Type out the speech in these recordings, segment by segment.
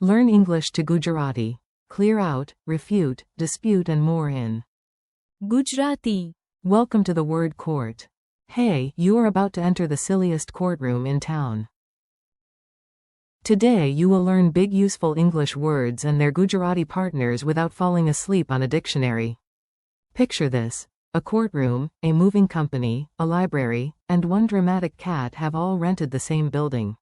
Learn English to Gujarati. Clear out, refute, dispute and more in Gujarati. Welcome to the word court. Hey, you are about to enter the silliest courtroom in town. Today you will learn big useful English words and their Gujarati partners without falling asleep on a dictionary. Picture this. A courtroom, a moving company, a library, and one dramatic cat have all rented the same building.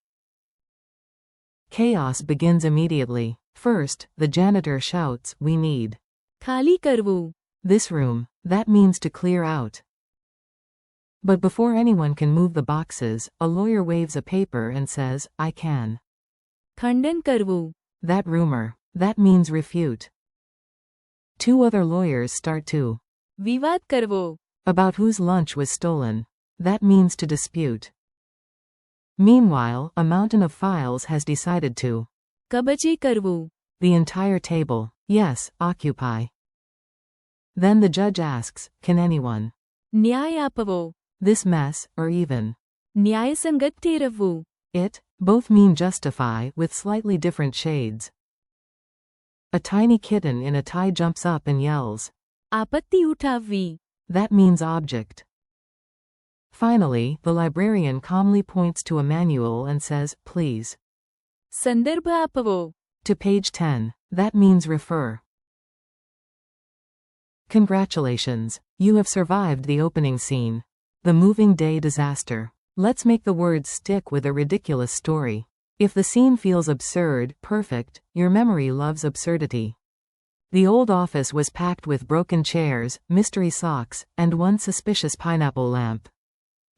Chaos begins immediately. First, the janitor shouts, "We need ખાલી કરવું. this room." That means to clear out. But before anyone can move the boxes, a lawyer waves a paper and says, "I can." ખંડન કરવું. That rumor. That means refute. Two other lawyers start to વિવાદ કરવો. about whose lunch was stolen. That means to dispute. Meanwhile, a mountain of files has decided to કબજે કરવું. the entire table. Yes, occupy. Then the judge asks, "Can anyone ન્યાય આપવો. this mess, or even ન્યાયસંગત ઠેરવવું. it?" Both mean justify, with slightly different shades. A tiny kitten in a tie jumps up and yells. આપત્તિ ઉઠાવવી. That means object. Finally, the librarian calmly points to a manual and says, "Please." સંદર્ભ આપવો. To page 10. That means refer. Congratulations. You have survived the opening scene. The moving day disaster. Let's make the words stick with a ridiculous story. If the scene feels absurd, perfect, your memory loves absurdity. The old office was packed with broken chairs, mystery socks, and one suspicious pineapple lamp.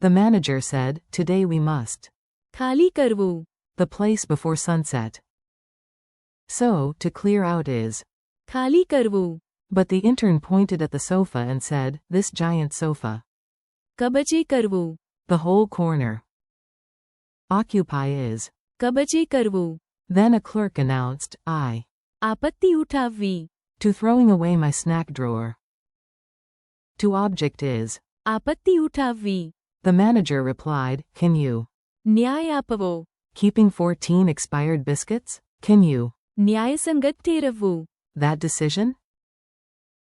The manager said, "Today we must ખાલી કરવું. the place before sunset." So, to clear out is ખાલી કરવું. But the intern pointed at the sofa and said, "This giant sofa." કબજે કરવું. The whole corner. Occupy is કબજે કરવું. Then a clerk announced, "I આપત્તિ ઉઠાવવી. to throwing away my snack drawer." To object is આપત્તિ ઉઠાવવી. The manager replied, "Can you ન્યાય આપવો. keeping 14 expired biscuits? Can you ન્યાયસંગત ઠેરવવું. that decision?"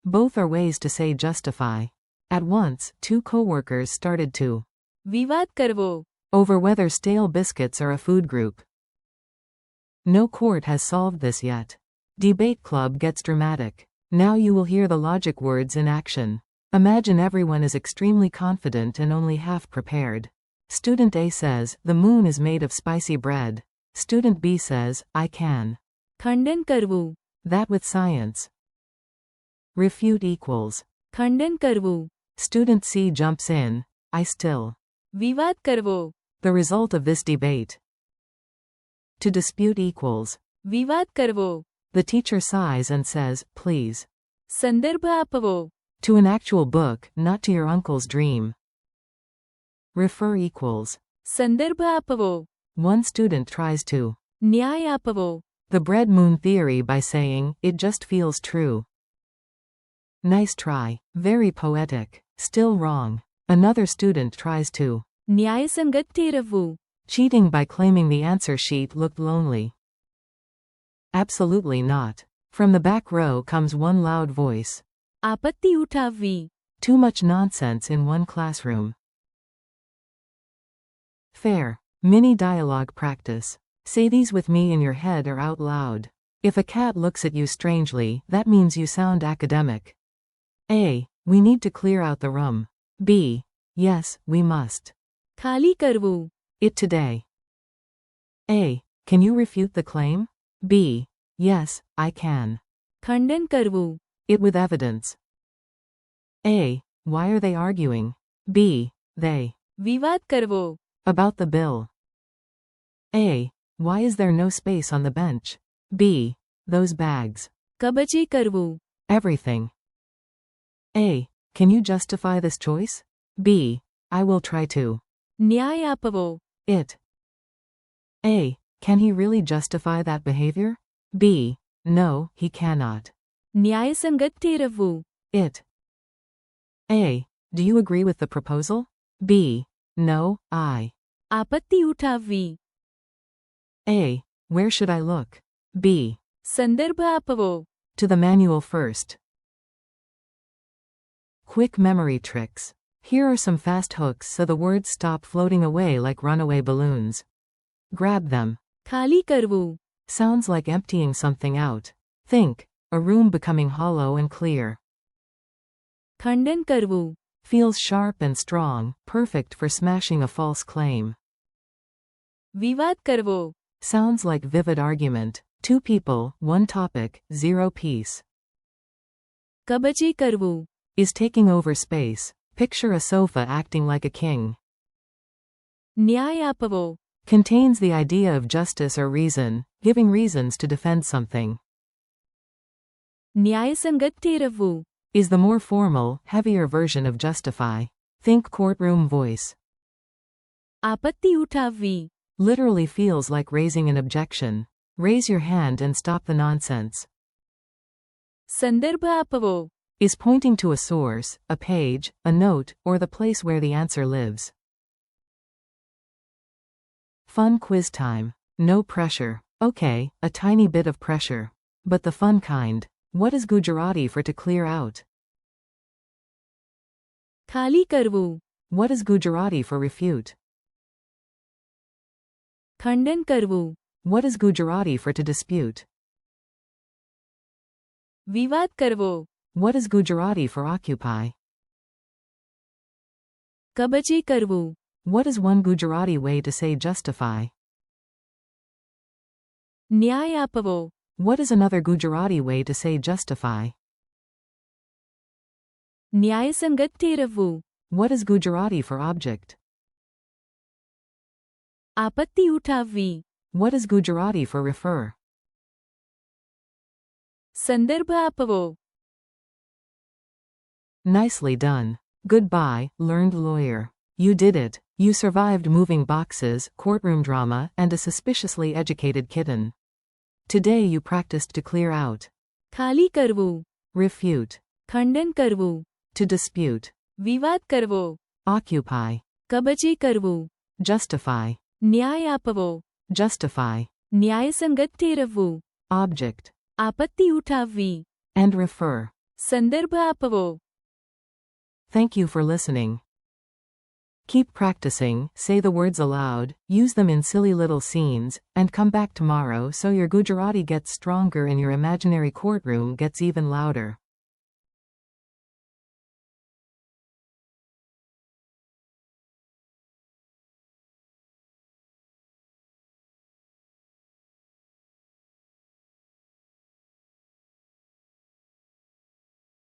Both are ways to say justify. At once, two co-workers started to વિવાદ કરવો. over whether stale biscuits are a food group. No court has solved this yet. Debate club gets dramatic. Now you will hear the logic words in action. Imagine everyone is extremely confident and only half prepared. Student A says, "The moon is made of spicy bread." Student B says, "I can ખંડન કરવું. that with science." Refute equals. ખંડન કરવું. Student C jumps in, "I still." વિવાદ કરવો. The result of this debate. To dispute equals. વિવાદ કરવો. The teacher sighs and says, "Please." સંદર્ભ આપવો. To an actual book, not to your uncle's dream. Refer equals. સંદર્ભ આપવો. One student tries to ન્યાય આપવો. the bread moon theory by saying, "It just feels true." Nice try. Very poetic. Still wrong. Another student tries to ન્યાયસંગત ઠેરવવું. cheating by claiming the answer sheet looked lonely. Absolutely not. From the back row comes one loud voice. આપત્તિ ઉઠાવવી. Too much nonsense in one classroom. Fair. Mini dialogue practice. Say these with me in your head or out loud. If a cat looks at you strangely, that means you sound academic. A. We need to clear out the room. B. Yes, we must. ખાલી કરવું. It today. A. Can you refute the claim? B. Yes, I can. ખંડન કરવું. It with evidence. A. Why are they arguing? B. They. વિવાદ કરવો. About the bill. A. Why is there no space on the bench? B. Those bags. કબજે કરવું. Everything. A. Can you justify this choice? B. I will try to. ન્યાય આપવો. It. A. Can he really justify that behavior? B. No, he cannot. ન્યાયસંગત ઠેરવવું. It. A. Do you agree with the proposal? B. No, I. આપત્તિ ઉઠાવવી. A. Where should I look? B. સંદર્ભ આપવો. To the manual first. Quick memory tricks. Here are some fast hooks so the words stop floating away like runaway balloons. Grab them. ખાલી કરવું. Sounds like emptying something out. Think, a room becoming hollow and clear. ખંડન કરવું. Feels sharp and strong, perfect for smashing a false claim. વિવાદ કરવો. Sounds like vivid argument. Two people, one topic, zero peace. કબજી કરવું. Is taking over space. Picture a sofa acting like a king. ન્યાય આપવો. Contains the idea of justice or reason, giving reasons to defend something. ન્યાયસંગત ઠેરવવું. Is the more formal, heavier version of justify. Think courtroom voice. આપત્તિ ઉઠાવવી. Literally feels like raising an objection. Raise your hand and stop the nonsense. સંદર્ભ આપવો. Is pointing to a source, a page, a note, or the place where the answer lives. Fun quiz time. No pressure. Okay, a tiny bit of pressure. But the fun kind. What is Gujarati for to clear out? ખાલી કરવું. What is Gujarati for refute? ખંડન કરવું. What is Gujarati for to dispute? વિવાદ કરવો. What is Gujarati for occupy? કબજી કરવું. What is one Gujarati way to say justify? ન્યાય આપવો. What is another Gujarati way to say justify? ન્યાયસંગત ઠેરવવું. What is Gujarati for object? આપત્તિ ઉઠાવવી. What is Gujarati for refer? સંદર્ભ આપવો. Nicely done. Goodbye, learned lawyer. You did it. You survived moving boxes, courtroom drama, and a suspiciously educated kitten. Today you practiced to clear out. ખાલી કરવું. Refute. ખંડન કરવું. To dispute. વિવાદ કરવો. Occupy. કબજી કરવું. Justify. ન્યાય આપવો. Justify. ન્યાયસંગત ઠેરવવું. Object. આપત્તિ ઉઠાવવી. And refer. સંદર્ભ આપવો. Thank you for listening. Keep practicing, say the words aloud, use them in silly little scenes, and come back tomorrow so your Gujarati gets stronger and your imaginary courtroom gets even louder.